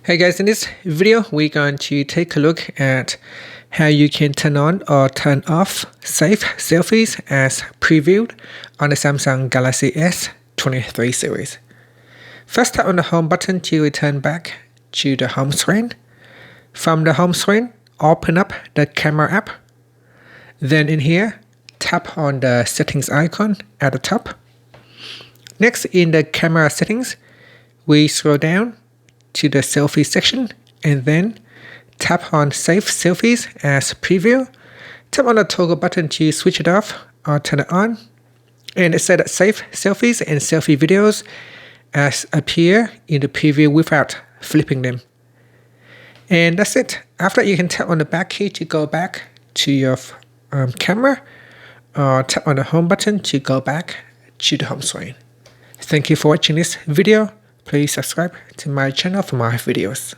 Hey guys, in this video we're going to take a look at how you can turn on or turn off Save Selfies as Previewed on the Samsung Galaxy S23 series. First, tap on the home button to return back to the home screen. From the home screen, open up the camera app. Then in here, tap on the settings icon at the top. Next, in the camera settings, we scroll down to the selfie section and then tap on Save Selfies as Preview. Tap on the toggle button to switch it off or turn it on, and set that Save Selfies and Selfie videos as appear in the preview without flipping them. And that's it. After that, you can tap on the back key to go back to your camera, or tap on the home button to go back to the home screen. Thank you for watching this video. Please subscribe to my channel for more videos.